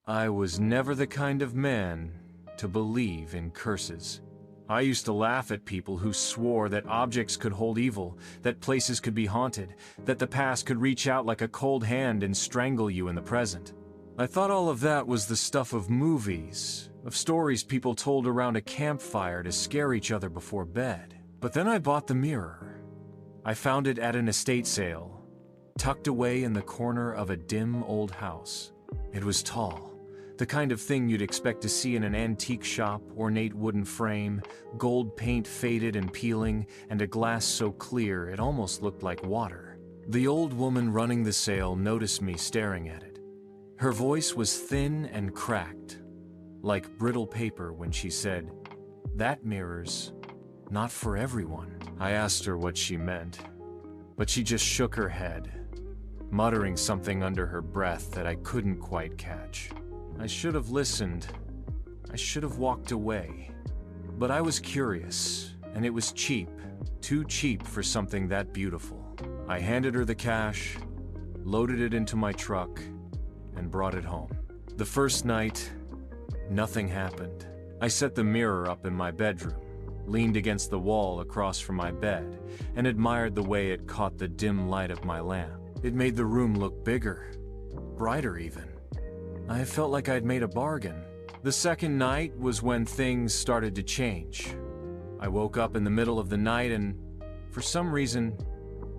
I was never the kind of man to believe in curses. I used to laugh at people who swore that objects could hold evil, that places could be haunted, that the past could reach out like a cold hand and strangle you in the present. I thought all of that was the stuff of movies, of stories people told around a campfire to scare each other before bed. But then I bought the mirror. I found it at an estate sale, tucked away in the corner of a dim old house. It was tall, the kind of thing you'd expect to see in an antique shop, ornate wooden frame, gold paint faded and peeling, and a glass so clear it almost looked like water. The old woman running the sale noticed me staring at it. Her voice was thin and cracked, like brittle paper when she said, "That mirror's not for everyone." I asked her what she meant, but she just shook her head, muttering something under her breath that I couldn't quite catch. I should have listened. I should have walked away. But I was curious, and it was cheap, too cheap for something that beautiful. I handed her the cash, loaded it into my truck, and brought it home. The first night, nothing happened. I set the mirror up in my bedroom, leaned against the wall across from my bed, and admired the way it caught the dim light of my lamp. It made the room look bigger, brighter even. I felt like I'd made a bargain. The second night was when things started to change. I woke up in the middle of the night and, for some reason,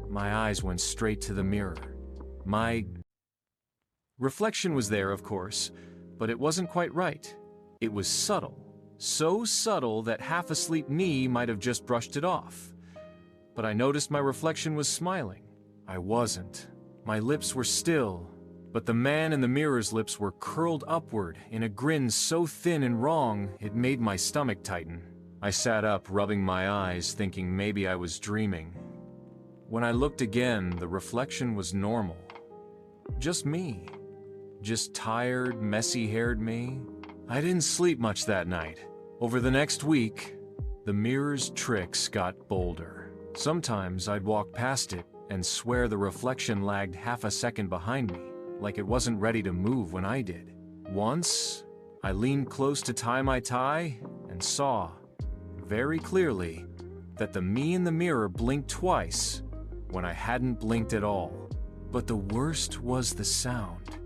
my eyes went straight to the mirror. My reflection was there, of course, but it wasn't quite right. It was subtle. So subtle that half-asleep me might have just brushed it off. But I noticed my reflection was smiling. I wasn't. My lips were still, but the man in the mirror's lips were curled upward in a grin so thin and wrong it made my stomach tighten. I sat up, rubbing my eyes, thinking maybe I was dreaming. When I looked again, the reflection was normal. Just me. Just tired, messy-haired me. I didn't sleep much that night. Over the next week, the mirror's tricks got bolder. Sometimes I'd walk past it and swear the reflection lagged half a second behind me, like it wasn't ready to move when I did. Once, I leaned close to tie my tie and saw, very clearly, that the me in the mirror blinked twice when I hadn't blinked at all. But the worst was the sound.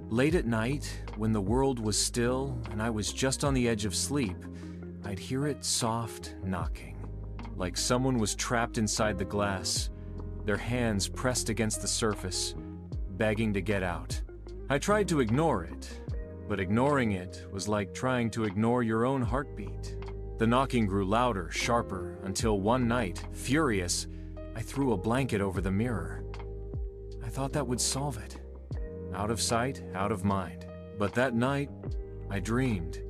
Late at night, when the world was still and I was just on the edge of sleep, I'd hear it soft knocking, like someone was trapped inside the glass, their hands pressed against the surface, begging to get out. I tried to ignore it, but ignoring it was like trying to ignore your own heartbeat. The knocking grew louder, sharper, until one night, furious, I threw a blanket over the mirror. I thought that would solve it. Out of sight, out of mind. But that night, I dreamed.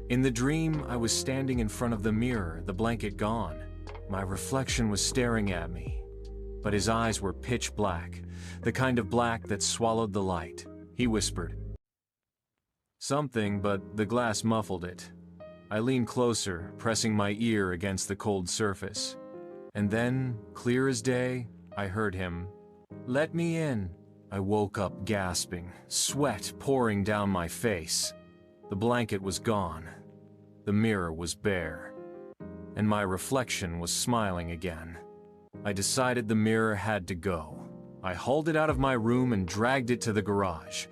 In the dream, I was standing in front of the mirror, the blanket gone. My reflection was staring at me, but his eyes were pitch black, the kind of black that swallowed the light. He whispered something, but the glass muffled it. I leaned closer, pressing my ear against the cold surface. And then, clear as day, I heard him, "Let me in." I woke up gasping, sweat pouring down my face. The blanket was gone. The mirror was bare. And my reflection was smiling again. I decided the mirror had to go. I hauled it out of my room and dragged it to the garage.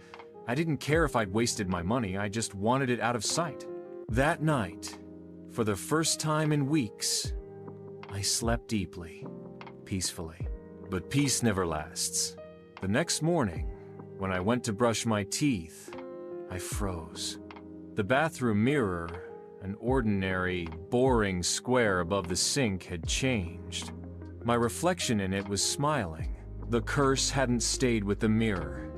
I didn't care if I'd wasted my money, I just wanted it out of sight. That night, for the first time in weeks, I slept deeply, peacefully. But peace never lasts. The next morning, when I went to brush my teeth, I froze. The bathroom mirror, an ordinary, boring square above the sink, had changed. My reflection in it was smiling. The curse hadn't stayed with the mirror.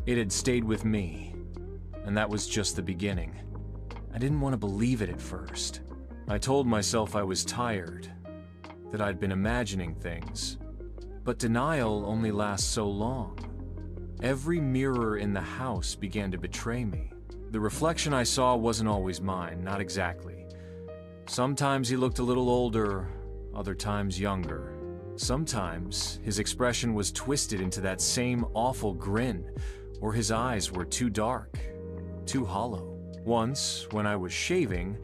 It had stayed with me. And that was just the beginning. I didn't want to believe it at first. I told myself I was tired, that I'd been imagining things. But denial only lasts so long. Every mirror in the house began to betray me. The reflection I saw wasn't always mine, not exactly. Sometimes he looked a little older, other times younger. Sometimes his expression was twisted into that same awful grin, or his eyes were too dark. too hollow. Once, when I was shaving,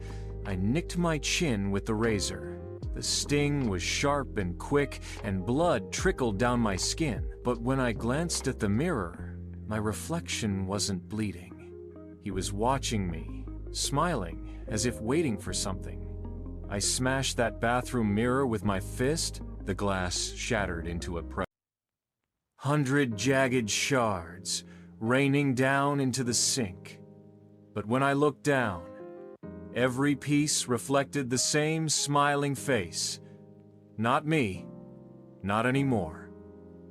I nicked my chin with the razor. The sting was sharp and quick, and blood trickled down my skin. But when I glanced at the mirror, my reflection wasn't bleeding. He was watching me, smiling, as if waiting for something. I smashed that bathroom mirror with my fist. The glass shattered into a 100 jagged shards, raining down into the sink. But when I looked down, every piece reflected the same smiling face. Not me. Not anymore.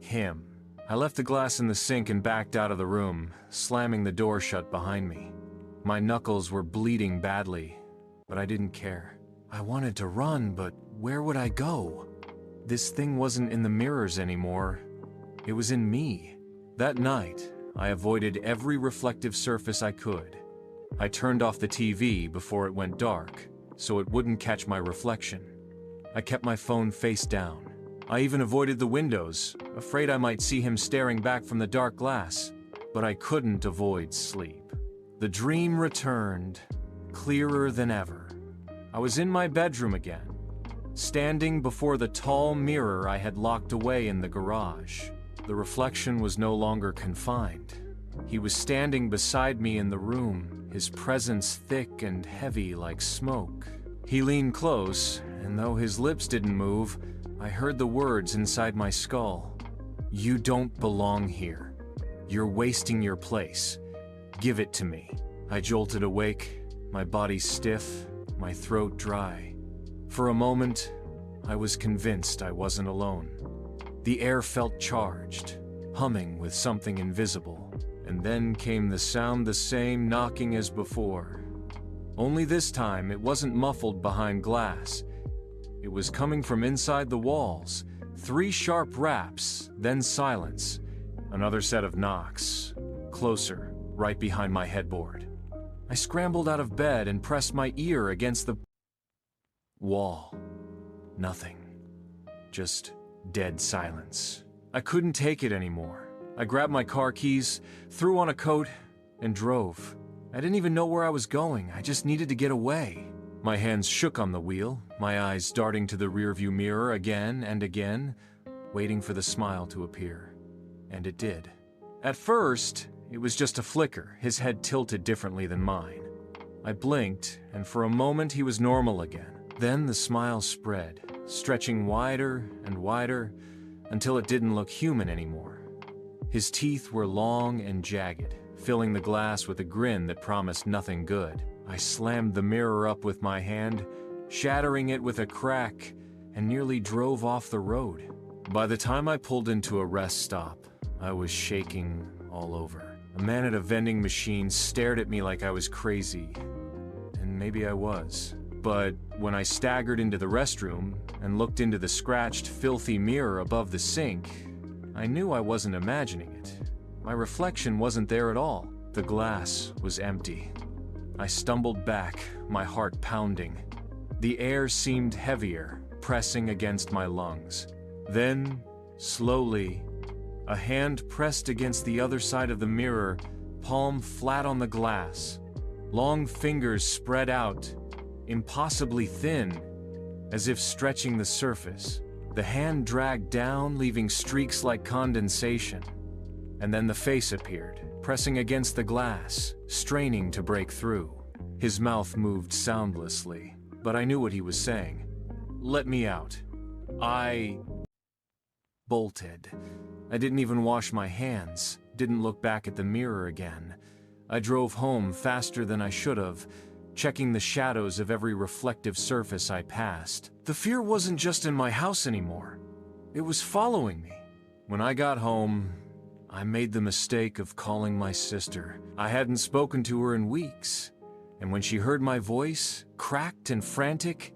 Him. I left the glass in the sink and backed out of the room, slamming the door shut behind me. My knuckles were bleeding badly, but I didn't care. I wanted to run, but where would I go? This thing wasn't in the mirrors anymore. It was in me. That night, I avoided every reflective surface I could. I turned off the TV before it went dark, so it wouldn't catch my reflection. I kept my phone face down. I even avoided the windows, afraid I might see him staring back from the dark glass. But I couldn't avoid sleep. The dream returned, clearer than ever. I was in my bedroom again, standing before the tall mirror I had locked away in the garage. The reflection was no longer confined. He was standing beside me in the room, his presence thick and heavy like smoke. He leaned close, and though his lips didn't move, I heard the words inside my skull. "You don't belong here. You're wasting your place. Give it to me." I jolted awake, my body stiff, my throat dry. For a moment, I was convinced I wasn't alone. The air felt charged, humming with something invisible. And then came the sound, the same knocking as before. Only this time, it wasn't muffled behind glass. It was coming from inside the walls. 3 sharp raps, then silence. Another set of knocks. Closer, right behind my headboard. I scrambled out of bed and pressed my ear against the wall. Nothing. Just dead silence. I couldn't take it anymore. I grabbed my car keys, threw on a coat, and drove. I didn't even know where I was going. I just needed to get away. My hands shook on the wheel, my eyes darting to the rearview mirror again and again, waiting for the smile to appear. And it did. At first, it was just a flicker, his head tilted differently than mine. I blinked, and for a moment he was normal again. Then the smile spread, stretching wider and wider, until it didn't look human anymore. His teeth were long and jagged, filling the glass with a grin that promised nothing good. I slammed the mirror up with my hand, shattering it with a crack, and nearly drove off the road. By the time I pulled into a rest stop, I was shaking all over. A man at a vending machine stared at me like I was crazy, and maybe I was. But when I staggered into the restroom and looked into the scratched, filthy mirror above the sink, I knew I wasn't imagining it. My reflection wasn't there at all. The glass was empty. I stumbled back, my heart pounding. The air seemed heavier, pressing against my lungs. Then, slowly, a hand pressed against the other side of the mirror, palm flat on the glass. Long fingers spread out, impossibly thin, as if stretching the surface. The hand dragged down, leaving streaks like condensation. And then the face appeared, pressing against the glass, straining to break through. His mouth moved soundlessly, but I knew what he was saying. "Let me out." I bolted. I didn't even wash my hands, didn't look back at the mirror again. I drove home faster than I should have, checking the shadows of every reflective surface I passed. The fear wasn't just in my house anymore. It was following me. When I got home, I made the mistake of calling my sister. I hadn't spoken to her in weeks, and when she heard my voice, cracked and frantic,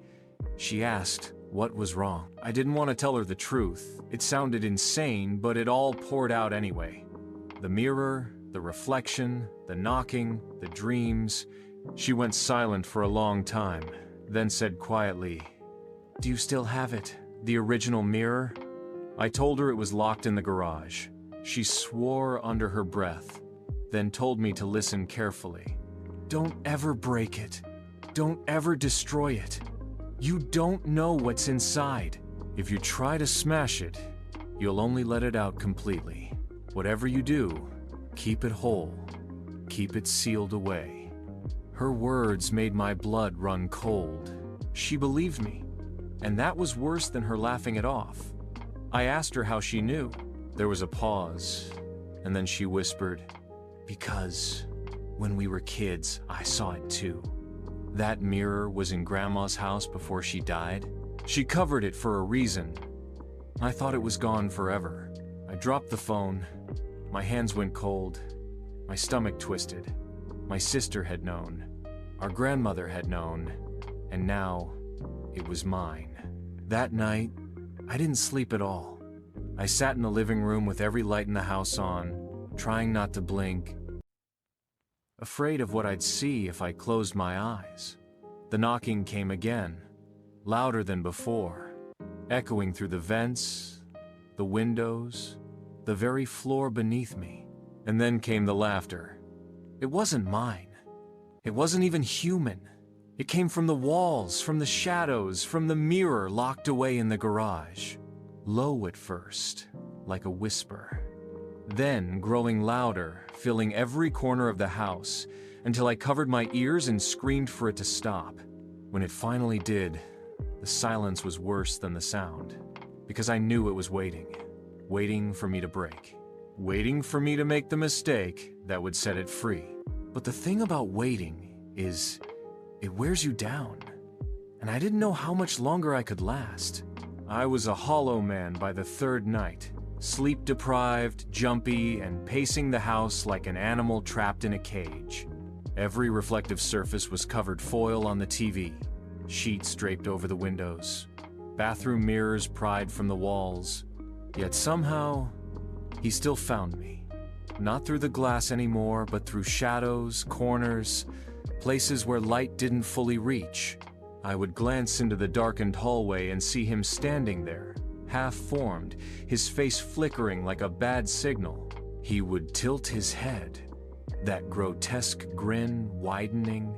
she asked what was wrong. I didn't want to tell her the truth. It sounded insane, but it all poured out anyway. The mirror, the reflection, the knocking, the dreams. She went silent for a long time, then said quietly, "Do you still have it? The original mirror?" I told her it was locked in the garage. She swore under her breath, then told me to listen carefully. Don't ever break it. Don't ever destroy it. You don't know what's inside. If you try to smash it, you'll only let it out completely. Whatever you do, keep it whole. Keep it sealed away." Her words made my blood run cold. She believed me, and that was worse than her laughing it off. I asked her how she knew. There was a pause, and then she whispered, "Because when we were kids, I saw it too. That mirror was in Grandma's house before she died. She covered it for a reason. I thought it was gone forever." I dropped the phone. My hands went cold. My stomach twisted. My sister had known. Our grandmother had known. And now, it was mine. That night, I didn't sleep at all. I sat in the living room with every light in the house on, trying not to blink, afraid of what I'd see if I closed my eyes. The knocking came again, louder than before, echoing through the vents, the windows, the very floor beneath me. And then came the laughter. It wasn't mine. It wasn't even human. It came from the walls, from the shadows, from the mirror locked away in the garage. Low at first, like a whisper. Then growing louder, filling every corner of the house, until I covered my ears and screamed for it to stop. When it finally did, the silence was worse than the sound, because I knew it was waiting for me to break. Waiting for me to make the mistake that would set it free. But the thing about waiting is, it wears you down. And I didn't know how much longer I could last. I was a hollow man by the third night, sleep-deprived, jumpy, and pacing the house like an animal trapped in a cage. Every reflective surface was covered foil on the TV, sheets draped over the windows, bathroom mirrors pried from the walls. Yet somehow, he still found me. Not through the glass anymore, but through shadows, corners, places where light didn't fully reach. I would glance into the darkened hallway and see him standing there, half-formed, his face flickering like a bad signal. He would tilt his head, that grotesque grin widening,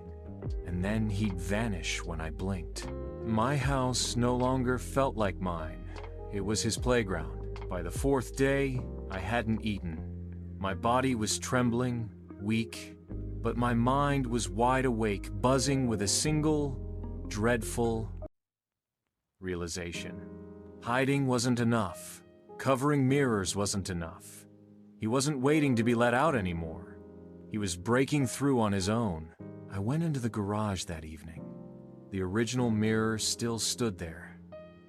and then he'd vanish when I blinked. My house no longer felt like mine. It was his playground. By the fourth day, I hadn't eaten. My body was trembling, weak, but my mind was wide awake, buzzing with a single, dreadful realization. Hiding wasn't enough. Covering mirrors wasn't enough. He wasn't waiting to be let out anymore. He was breaking through on his own. I went into the garage that evening. The original mirror still stood there,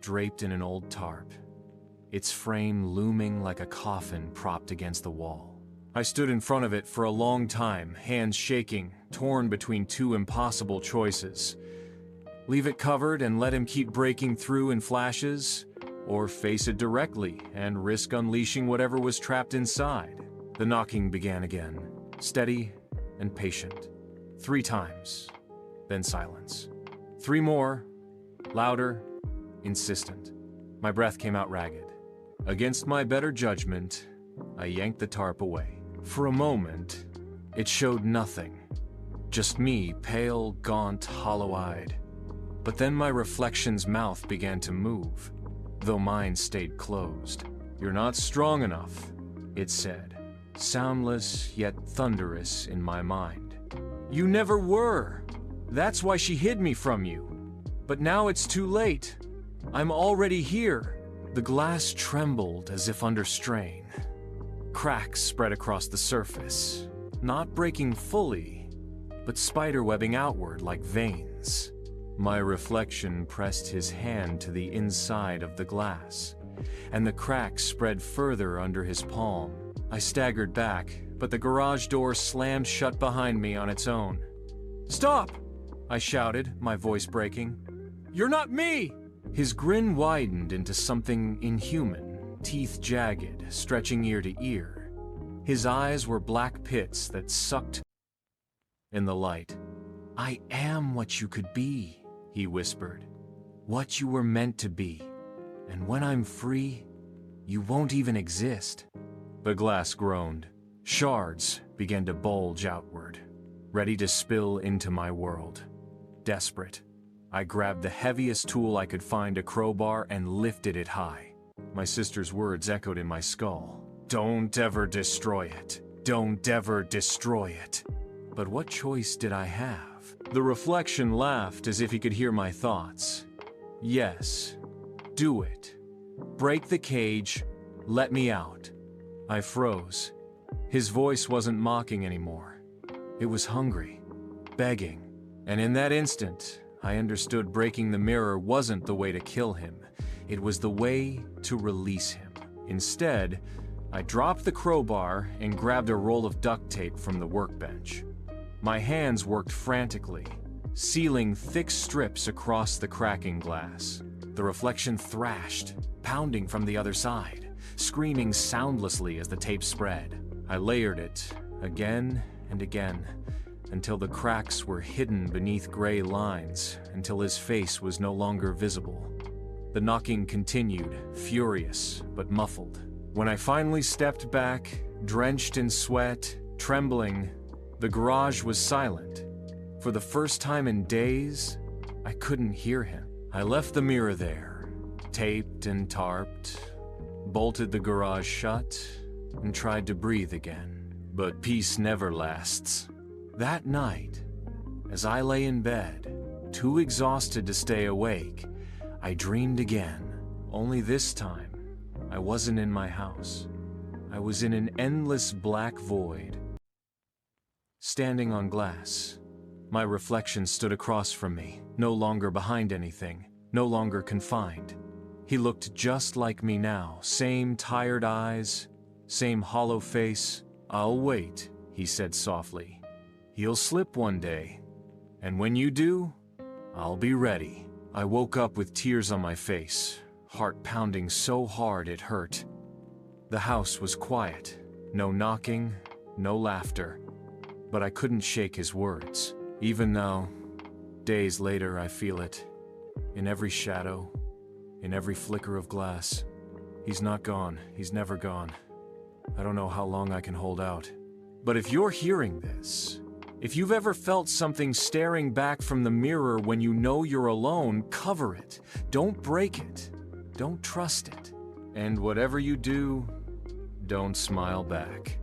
draped in an old tarp, its frame looming like a coffin propped against the wall. I stood in front of it for a long time, hands shaking, torn between two impossible choices. Leave it covered and let him keep breaking through in flashes, or face it directly and risk unleashing whatever was trapped inside. The knocking began again, steady and patient. 3 times, then silence. 3 more, louder, insistent. My breath came out ragged. Against my better judgment, I yanked the tarp away. For a moment, it showed nothing. Just me, pale, gaunt, hollow-eyed. But then my reflection's mouth began to move, though mine stayed closed. "You're not strong enough," it said, soundless yet thunderous in my mind. "You never were. That's why she hid me from you. But now it's too late. I'm already here." The glass trembled as if under strain. Cracks spread across the surface, not breaking fully, but spiderwebbing outward like veins. My reflection pressed his hand to the inside of the glass, and the cracks spread further under his palm. I staggered back, but the garage door slammed shut behind me on its own. "Stop!" I shouted, my voice breaking. "You're not me!" His grin widened into something inhuman, teeth jagged, stretching ear to ear. His eyes were black pits that sucked in the light. "I am what you could be," he whispered. "What you were meant to be. And when I'm free, you won't even exist." The glass groaned. Shards began to bulge outward. ready to spill into my world. Desperate, I grabbed the heaviest tool I could find, a crowbar, and lifted it high. My sister's words echoed in my skull. Don't ever destroy it. Don't ever destroy it. But what choice did I have? The reflection laughed as if he could hear my thoughts. Yes, do it. Break the cage. Let me out. I froze. His voice wasn't mocking anymore. It was hungry, begging. And in that instant, I understood breaking the mirror wasn't the way to kill him. It was the way to release him. Instead, I dropped the crowbar and grabbed a roll of duct tape from the workbench. My hands worked frantically, sealing thick strips across the cracking glass. The reflection thrashed, pounding from the other side, screaming soundlessly as the tape spread. I layered it again and again, until the cracks were hidden beneath gray lines, until his face was no longer visible. The knocking continued, furious but muffled. When I finally stepped back, drenched in sweat, trembling, the garage was silent. For the first time in days, I couldn't hear him. I left the mirror there, taped and tarped, bolted the garage shut, and tried to breathe again. But peace never lasts. That night, as I lay in bed, too exhausted to stay awake, I dreamed again. Only this time, I wasn't in my house. I was in an endless black void. Standing on glass, my reflection stood across from me, no longer behind anything, no longer confined. He looked just like me now, same tired eyes, same hollow face. I'll wait, he said softly. You'll slip one day, and when you do, I'll be ready. I woke up with tears on my face, heart pounding so hard it hurt. The house was quiet, no knocking, no laughter, but I couldn't shake his words. Even though, days later, I feel it, in every shadow, in every flicker of glass. He's not gone, he's never gone. I don't know how long I can hold out. But if you're hearing this, if you've ever felt something staring back from the mirror when you know you're alone, cover it. Don't break it. Don't trust it. And whatever you do, don't smile back.